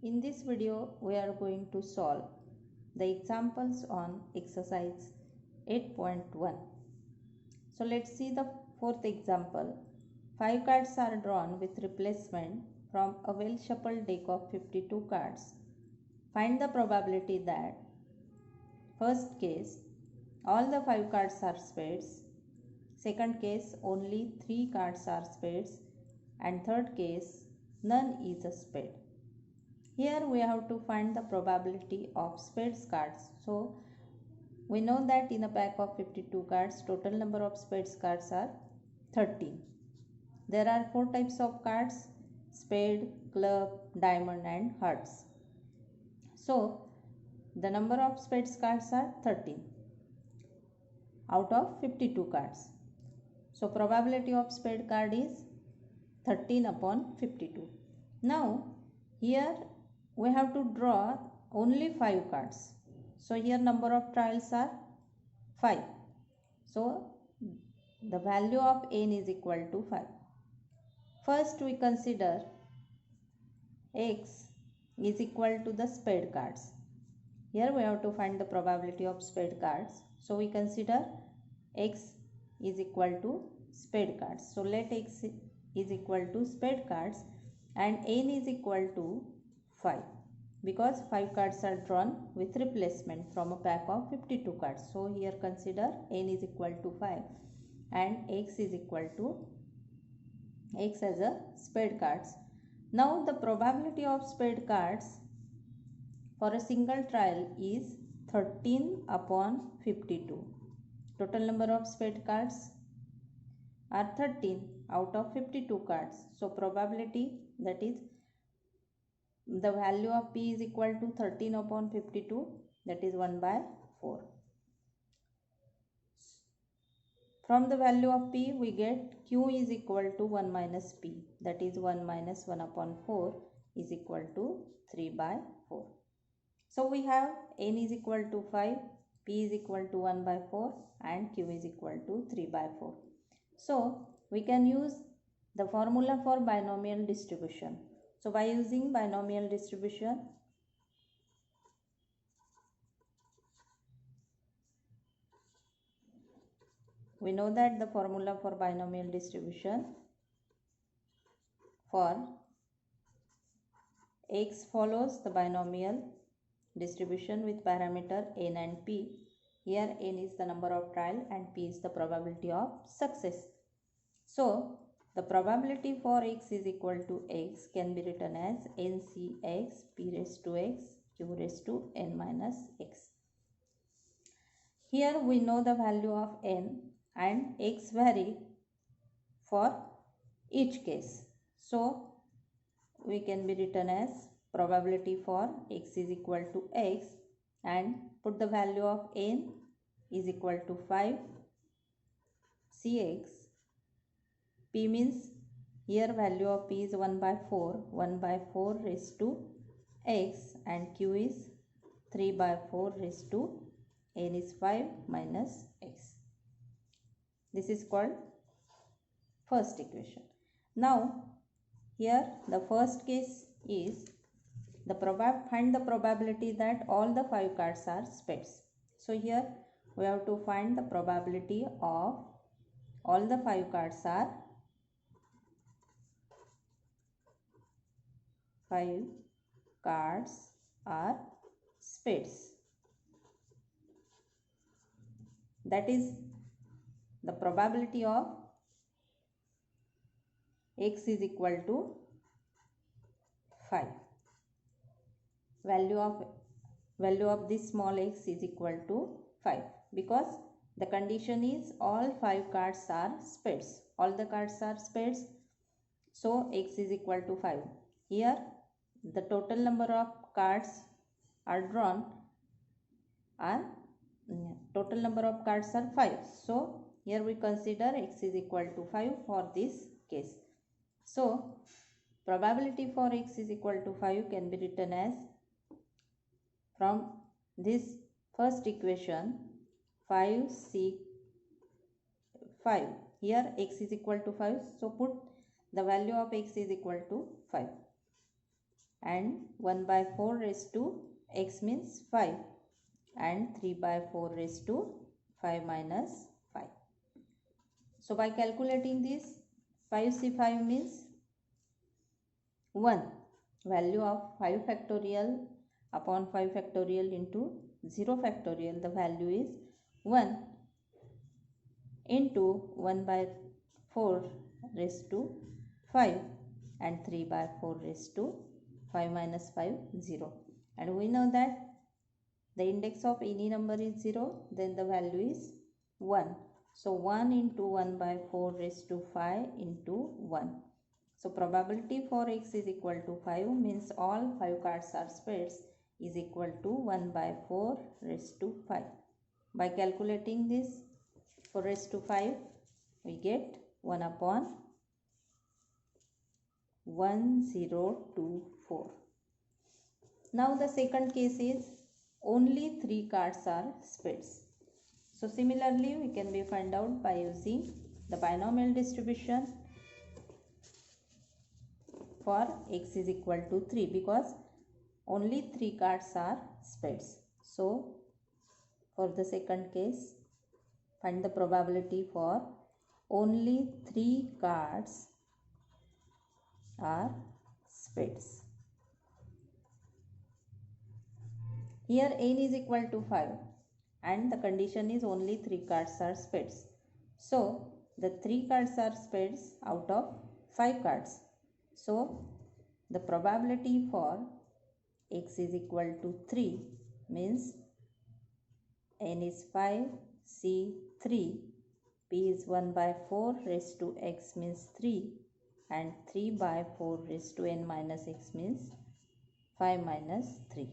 In this video, we are going to solve the examples on exercise 8.1. So let's see the fourth example. 5 cards are drawn with replacement from a well shuffled deck of 52 cards. Find the probability that first case, all the 5 cards are spades. Second case, only 3 cards are spades. And third case, none is a spade. Here we have to find the probability of spades cards. So we know that in a pack of 52 cards, total number of spades cards are 13. There are 4 types of cards: spade, club, diamond and hearts. So the number of spades cards are 13 out of 52 cards. So probability of spade card is 13 upon 52. Now here we have to draw only 5 cards. So here number of trials are 5. So the value of n is equal to 5. First we consider x is equal to the spade cards. Here we have to find the probability of spade cards. So we consider x is equal to spade cards. So let x is equal to spade cards and n is equal to 5, because 5 cards are drawn with replacement from a pack of 52 cards. So here consider n is equal to 5 and x is equal to x as a spade cards. Now the probability of spade cards for a single trial is 13 upon 52. Total number of spade cards are 13 out of 52 cards. So probability, that is the value of p is equal to 13 upon 52, that is 1 by 4. From the value of p we get q is equal to 1 minus p, that is 1 minus 1 upon 4 is equal to 3 by 4. So we have n is equal to 5, p is equal to 1 by 4 and q is equal to 3 by 4. So we can use the formula for binomial distribution. So by using binomial distribution, we know that the formula for binomial distribution for x follows the binomial distribution with parameter n and p. Here n is the number of trial and p is the probability of success. So the probability for x is equal to x can be written as ncx p raised to x q raised to n minus x. Here we know the value of n and x vary for each case. So we can be written as probability for x is equal to x and put the value of n is equal to 5 cx. P means here value of p is 1 by 4, 1 by 4 raised to x, and q is 3 by 4 raised to n is 5 minus x. This is called first equation. Now here the first case is find the probability that all the 5 cards are spades. So here we have to find the probability of all the 5 cards are spades. That is the probability of x is equal to 5. Value of this small x is equal to 5, because the condition is all 5 cards are spades. All the cards are spades. So x is equal to 5. Here the total number of cards are drawn are total number of cards are 5. So here we consider x is equal to 5 for this case. So probability for x is equal to 5 can be written as, from this first equation, 5 here x is equal to 5. So put the value of x is equal to 5. and 1 by 4 raised to x means 5 and 3 by 4 raised to 5 minus 5. So by calculating this, 5c5 means 1. Value of 5 factorial upon 5 factorial into 0 factorial, the value is 1 into 1 by 4 raised to 5 and 3 by 4 raised to 5 minus 5, 0. And we know that the index of any number is 0, then the value is 1. So 1 into 1 by 4 raised to 5 into 1. So probability for x is equal to 5 means all 5 cards are spades is equal to 1 by 4 raised to 5. By calculating this 4 raised to 5, we get 1 upon 1024. Now the second case is only 3 cards are spades. So similarly we can be find out by using the binomial distribution for x is equal to 3 because only 3 cards are spades. So for the second case, find the probability for only 3 cards are spades. Here n is equal to 5 and the condition is only 3 cards are spades. So the 3 cards are spades out of 5 cards. So the probability for x is equal to 3 means n is 5, c 3, p is 1 by 4 raised to x means 3 and 3 by 4 raised to n minus x means 5 minus 3.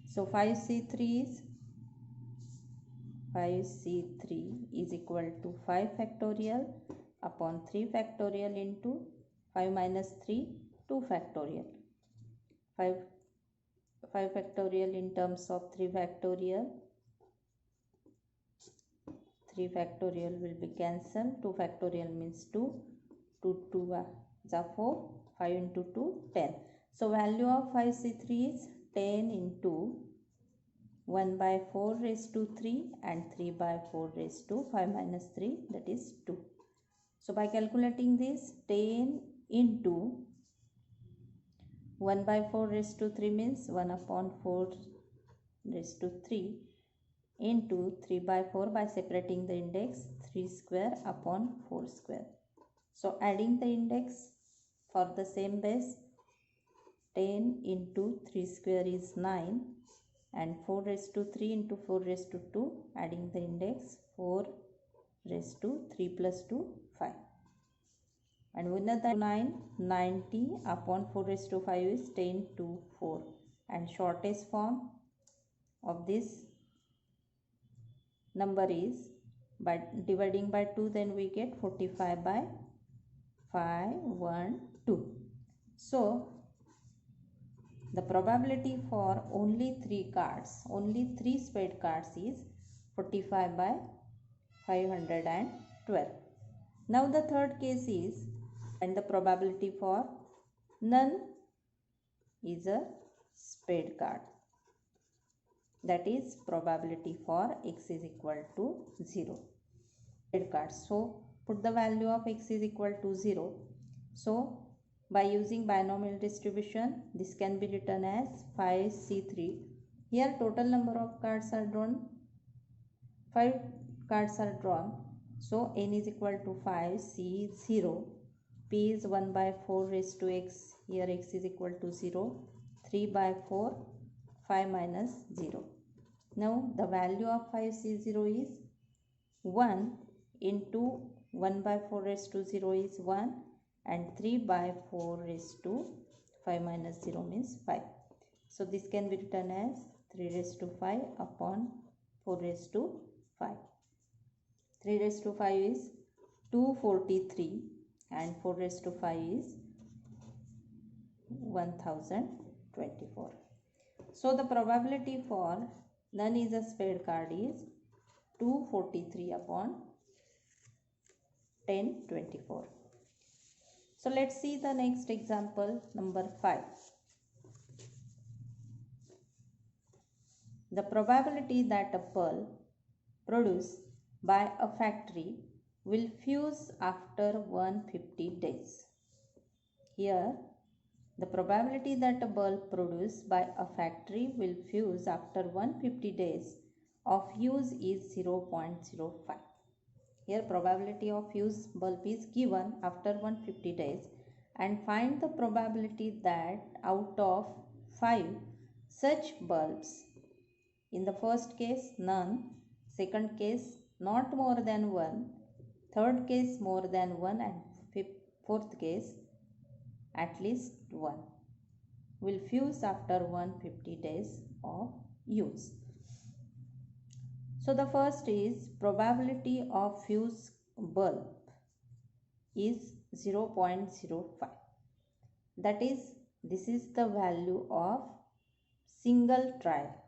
So 5c3 is equal to 5 factorial upon 3 factorial into 5 minus 3, 2 factorial. 5 factorial in terms of 3 factorial. 3 factorial will be cancelled. 2 factorial means 2. 2 is 4. 5 into 2, 10. So value of 5c3 is 10 into 1 by 4 raised to 3 and 3 by 4 raised to 5 minus 3, that is 2. So by calculating this, 10 into 1 by 4 raised to 3 means 1 upon 4 raised to 3 into 3 by 4 by separating the index 3 square upon 4 square. So adding the index for the same base, 10 into 3 square is 9 and 4 raised to 3 into 4 raised to 2, adding the index 4 raised to 3 plus 2, 5. And we know that 90 upon 4 raised to 5 is 10 to 4. And shortest form of this number is by dividing by 2, then we get 45 by 5, 1, 2. So the probability for only 3 cards, only 3 spade cards is 45 by 512. Now the third case is, and the probability for none is a spade card. That is probability for x is equal to 0. Spade cards. So put the value of x is equal to 0. So by using binomial distribution, this can be written as 5c3. Here total number of cards are drawn. 5 cards are drawn. So n is equal to 5, c 0. P is 1 by 4 raised to x. Here x is equal to 0. 3 by 4, 5 minus 0. Now the value of 5c0 is 1 into 1 by 4 raised to 0 is 1 and 3 by 4 raised to 5 minus 0 means 5. So this can be written as 3 raised to 5 upon 4 raised to 5. 3 raised to 5 is 243 and 4 raised to 5 is 1024. So the probability for none is a spade card is 243 upon 1024. So let's see the next example, number 5. the probability that a bulb produced by a factory will fuse after 150 days. Here, the probability that a bulb produced by a factory will fuse after 150 days of use is 0.05. Here probability of fuse bulb is given after 150 days, and find the probability that out of 5 such bulbs, in the first case none, second case not more than 1, third case more than 1, and fourth case at least 1, will fuse after 150 days of use. So the first is probability of fuse bulb is 0.05. That is, this is the value of single trial.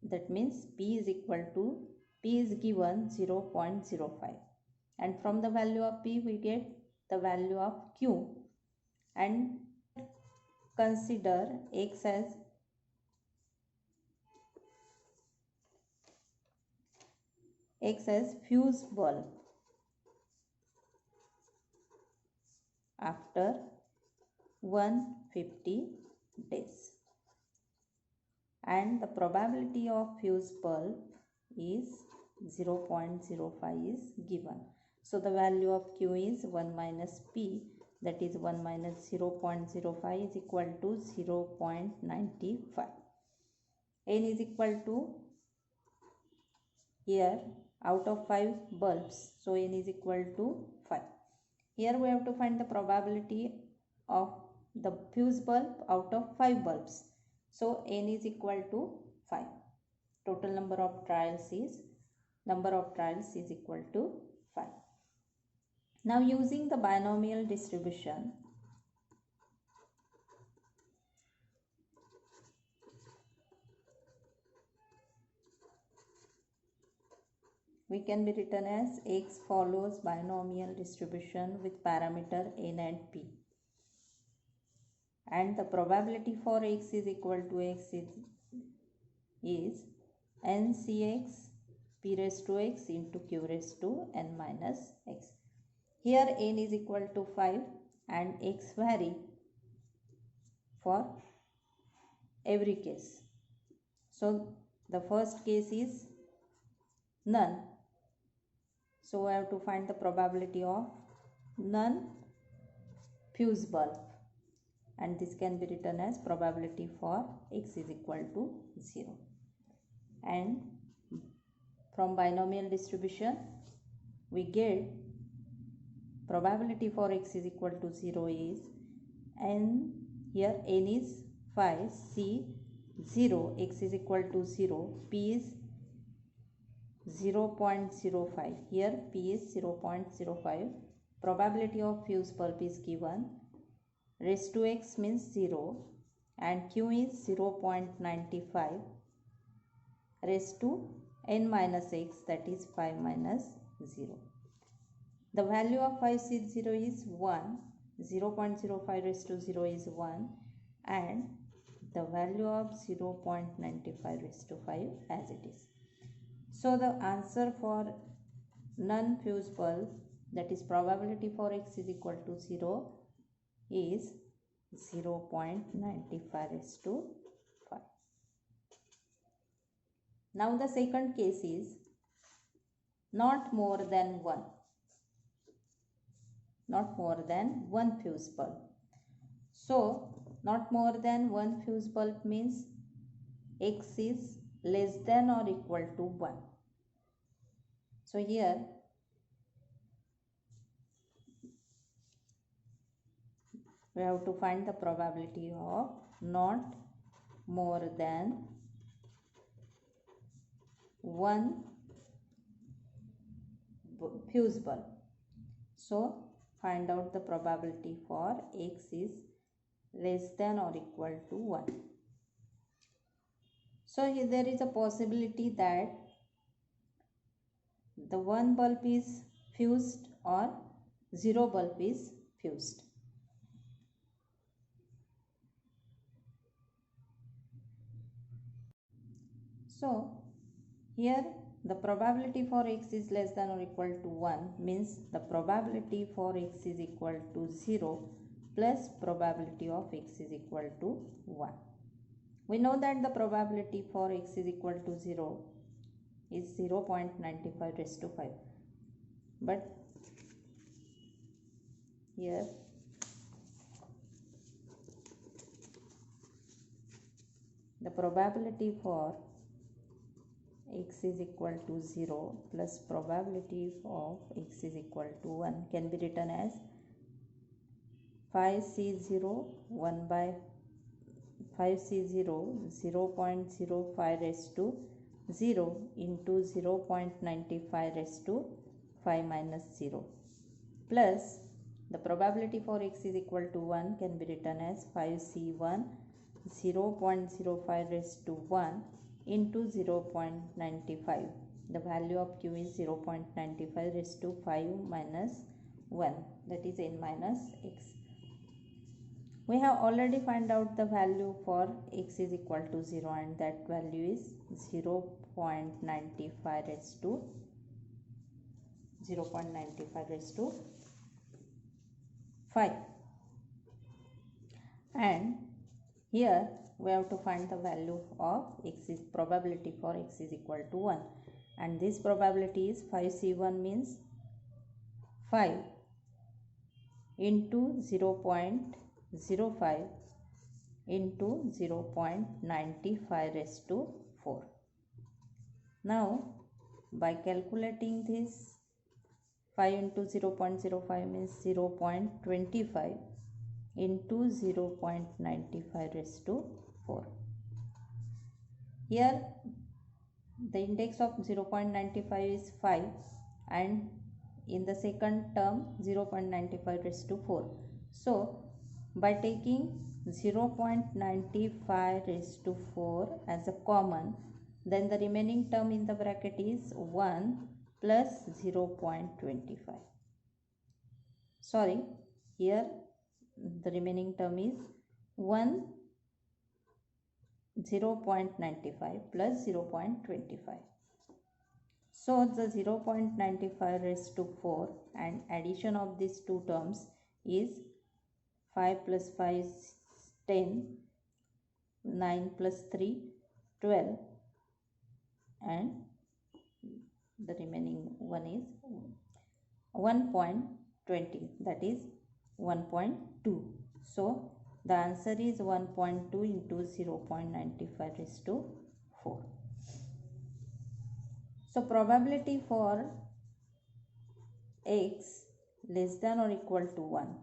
That means P is given 0.05, and from the value of P we get the value of Q, and consider X as fuse bulb after 150 days, and the probability of fuse bulb is 0.05 is given. So the value of Q is 1 minus P, that is 1 minus 0.05 is equal to 0.95. N is equal to, here out of 5 bulbs, so N is equal to 5. Here we have to find the probability of the fuse bulb out of 5 bulbs. So N is equal to 5. Total number of trials is equal to 5. Now using the binomial distribution, we can be written as X follows binomial distribution with parameter N and P, and the probability for X is equal to X is NCX P raised to X into Q raised to N minus X. Here N is equal to 5 and X vary for every case. So the first case is none. So we have to find the probability of none fuse bulb, and this can be written as probability for X is equal to 0. And from binomial distribution we get probability for X is equal to 0 is N, here N is 5, C 0, X is equal to 0, P is 0.05, here P is 0.05, probability of fuse bulb is given, raised to X means 0, and Q is 0.95, raised to N minus X, that is 5 minus 0. The value of 5 C 0 is 1, 0.05 raised to 0 is 1, and the value of 0.95 raised to 5 as it is. So the answer for none fuse bulb, that is probability for X is equal to 0, is 0.95 raised to 5. Now the second case is not more than 1. Not more than 1 fuse bulb. So not more than 1 fuse bulb means X is less than or equal to 1. So here we have to find the probability of not more than 1 fuse bulb. So find out the probability for X is less than or equal to 1. So here there is a possibility that the 1 bulb is fused or 0 bulb is fused. So here the probability for x is less than or equal to 1 means the probability for x is equal to 0 plus probability of x is equal to 1. We know that the probability for x is equal to 0 is 0.95 raised to 5. But here the probability for x is equal to 0 plus probability of x is equal to 1 can be written as 5c0 1 by 5c0 0.05 raised to 0 into 0.95 raised to 5 minus 0 plus the probability for x is equal to 1 can be written as 5c1 0.05 raised to 1 into 0.95. The value of q is 0.95 raised to 5 minus 1, that is n minus x. We have already found out the value for x is equal to 0 and that value is 0.95 raised to 5. And here we have to find the value of x is probability for x is equal to 1, and this probability is 5c1 means 5 into 0.05 into 0.95 raised to 4. Now by calculating this, 5 into 0.05 means 0.25 into 0.95 raised to 4. Here the index of 0.95 is 5 and in the second term 0.95 raised to 4. So by taking 0.95 raised to 4 as a common, then the remaining term in the bracket is 1 plus 0.25. Sorry, here the remaining term is 0.95 plus 0.25. So the 0.95 raised to 4 and addition of these two terms is 5 plus 5 is 10, 9 plus 3 12, and the remaining one is 1.20, that is 1.2. So the answer is 1.2 into 0.95 raised to 4. So probability for x less than or equal to 1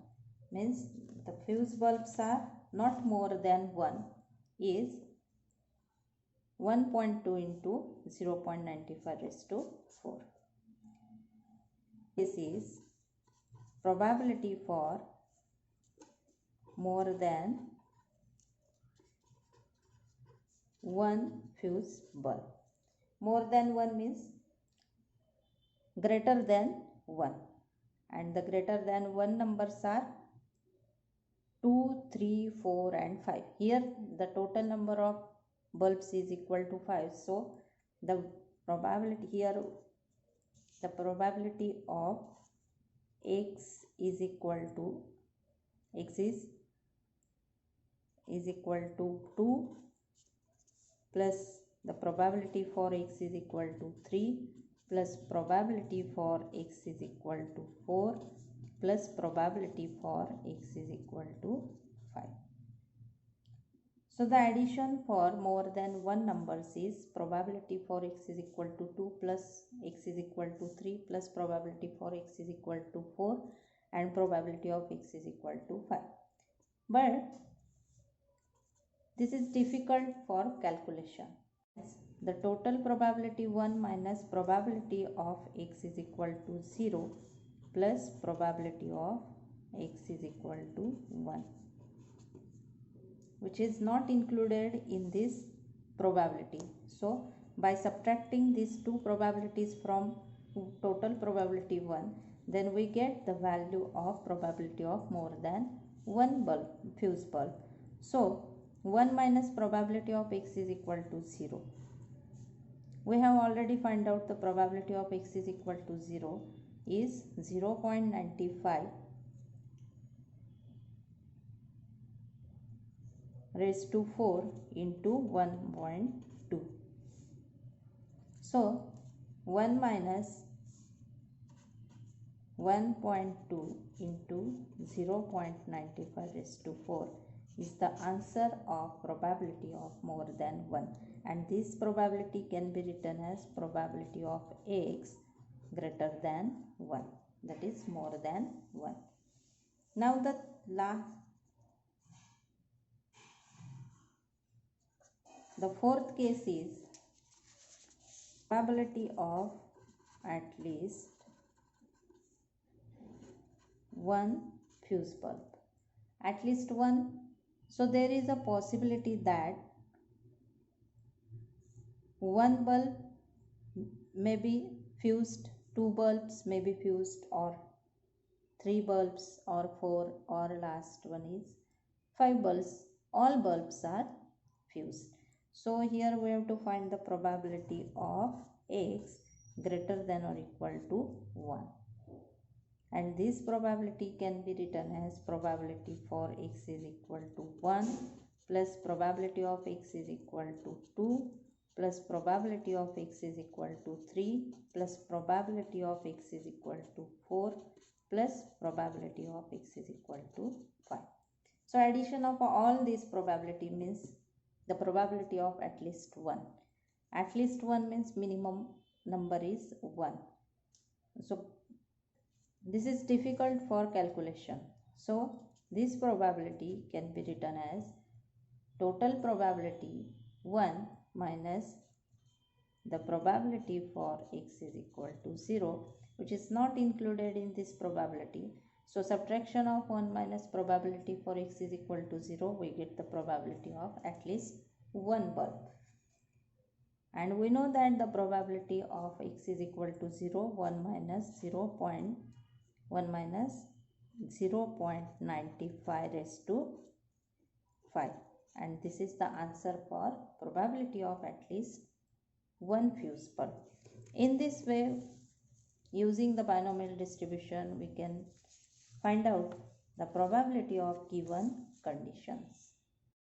means the fuse bulbs are not more than 1 is 1.2 into 0.95 raised to 4. This is probability for more than 1 fuse bulb. More than 1 means greater than 1, and the greater than 1 numbers are 2, 3, 4 and 5. Here the total number of bulbs is equal to 5. So the probability here, the probability of x is equal to is equal to 2 plus the probability for x is equal to 3 plus probability for x is equal to 4 plus probability for x is equal to 5. So the addition for more than 1 numbers is probability for x is equal to 2 plus x is equal to 3 plus probability for x is equal to 4 and probability of x is equal to 5. But this is difficult for calculation. The total probability 1 minus probability of x is equal to 0 plus probability of x is equal to 1, which is not included in this probability. So by subtracting these two probabilities from total probability 1, then we get the value of probability of more than 1 bulb, fuse bulb. So 1 minus probability of x is equal to 0 We have already found out the probability of x is equal to 0 is 0.95 raised to 4 into 1.2. So 1 minus 1.2 into 0.95 raised to 4 is the answer of probability of more than 1, and this probability can be written as probability of x greater than 1, that is more than 1. Now the fourth case is probability of at least one fuse bulb. At least one. So there is a possibility that one bulb may be fused, two bulbs may be fused, or three bulbs, or four, or last one is five bulbs. All bulbs are fused. So here we have to find the probability of x greater than or equal to 1. And this probability can be written as probability for x is equal to 1 plus probability of x is equal to 2 plus probability of x is equal to 3 plus probability of x is equal to 4 plus probability of x is equal to 5. So addition of all these probability means the probability of at least 1. At least 1 means minimum number is 1. So this is difficult for calculation. So this probability can be written as total probability 1 minus the probability for x is equal to 0, which is not included in this probability. So subtraction of 1 minus probability for x is equal to 0, we get the probability of at least one bulb. And we know that the probability of x is equal to 0, 1 minus 0.95 raised to 5, and this is the answer for probability of at least one fuse bulb. In this way, using the binomial distribution, we can find out the probability of given conditions.